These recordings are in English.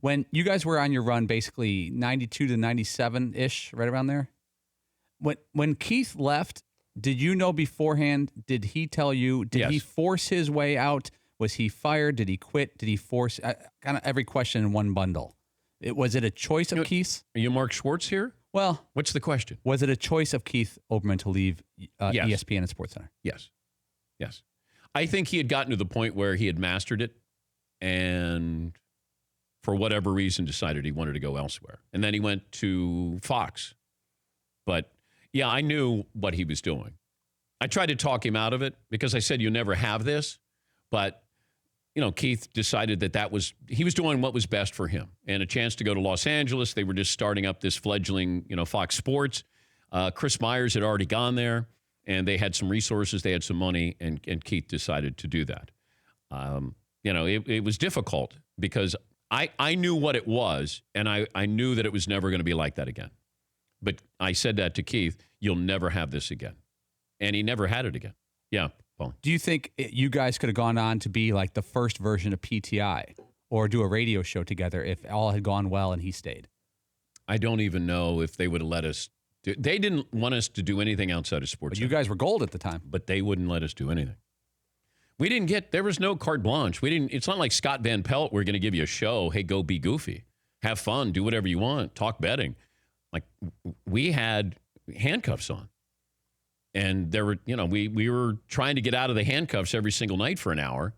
When you guys were on your run, basically 92 to 97-ish, right around there, when Keith left, did you know beforehand? Did he tell you? Did he force his way out? Was he fired? Did he quit? Did he force? Kind of every question in one bundle. Was it a choice of Keith's? Are you Mark Schwartz here? Well, what's the question? Was it a choice of Keith Olbermann to leave Yes. ESPN and SportsCenter? Yes. I think he had gotten to the point where he had mastered it and for whatever reason decided he wanted to go elsewhere. And then he went to Fox. But, yeah, I knew what he was doing. I tried to talk him out of it because I said, you never have this. But, Keith decided that he was doing what was best for him. And a chance to go to Los Angeles. They were just starting up this fledgling, Fox Sports. Chris Myers had already gone there. And they had some resources, they had some money, and Keith decided to do that. It was difficult because I knew what it was, and I knew that it was never going to be like that again. But I said that to Keith, you'll never have this again. And he never had it again. Yeah, Paul. Do you think you guys could have gone on to be like the first version of PTI or do a radio show together if all had gone well and he stayed? I don't even know if they would have let us. They didn't want us to do anything outside of sports. But you guys were gold at the time. But they wouldn't let us do anything. There was no carte blanche. It's not like Scott Van Pelt, we're going to give you a show. Hey, go be goofy. Have fun. Do whatever you want. Talk betting. Like, we had handcuffs on. And there were, we were trying to get out of the handcuffs every single night for an hour.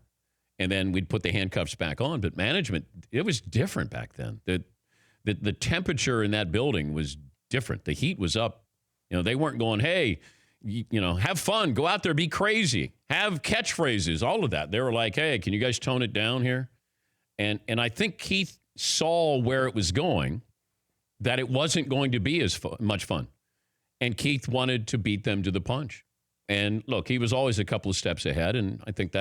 And then we'd put the handcuffs back on. But management, it was different back then. The temperature in that building was different. The heat was up. They weren't going, hey, have fun, go out there, be crazy, have catchphrases, all of that. They were like, hey, can you guys tone it down here? And I think Keith saw where it was going, that it wasn't going to be as much fun. And Keith wanted to beat them to the punch. And look, he was always a couple of steps ahead. And I think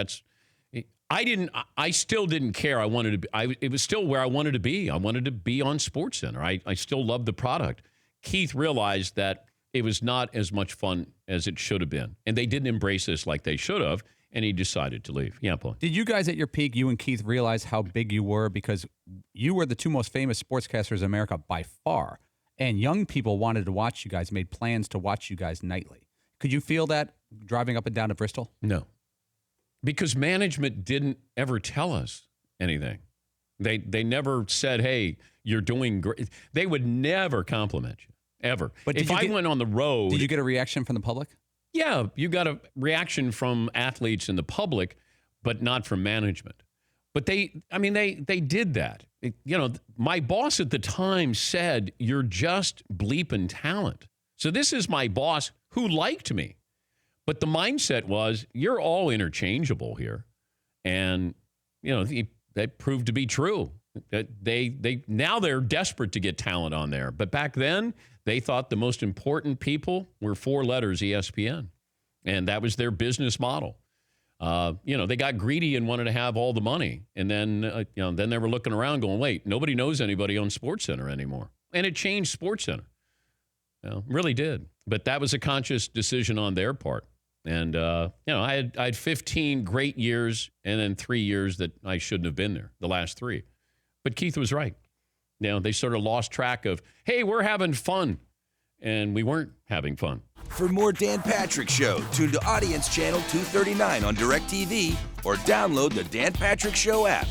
I still didn't care. It was still where I wanted to be. I wanted to be on SportsCenter. I still loved the product. Keith realized that it was not as much fun as it should have been. And they didn't embrace this like they should have, and he decided to leave. Yeah, Paul. Did you guys at your peak, you and Keith, realize how big you were? Because you were the two most famous sportscasters in America by far. And young people wanted to watch you guys, made plans to watch you guys nightly. Could you feel that driving up and down to Bristol? No. Because management didn't ever tell us anything. They never said, hey, you're doing great. They would never compliment you, ever. But if I went on the road... Did you get a reaction from the public? Yeah, you got a reaction from athletes and the public, but not from management. But they did that. My boss at the time said, you're just bleeping talent. So this is my boss who liked me. But the mindset was, you're all interchangeable here. And, that proved to be true. Now they're desperate to get talent on there. But back then, they thought the most important people were 4 letters ESPN. And that was their business model. They got greedy and wanted to have all the money. And then, then they were looking around going, wait, nobody knows anybody on SportsCenter anymore. And it changed SportsCenter. Really did. But that was a conscious decision on their part. And, I had 15 great years and then 3 years that I shouldn't have been there, the last 3. But Keith was right. They sort of lost track of, hey, we're having fun. And we weren't having fun. For more Dan Patrick Show, tune to Audience Channel 239 on DirecTV or download the Dan Patrick Show app.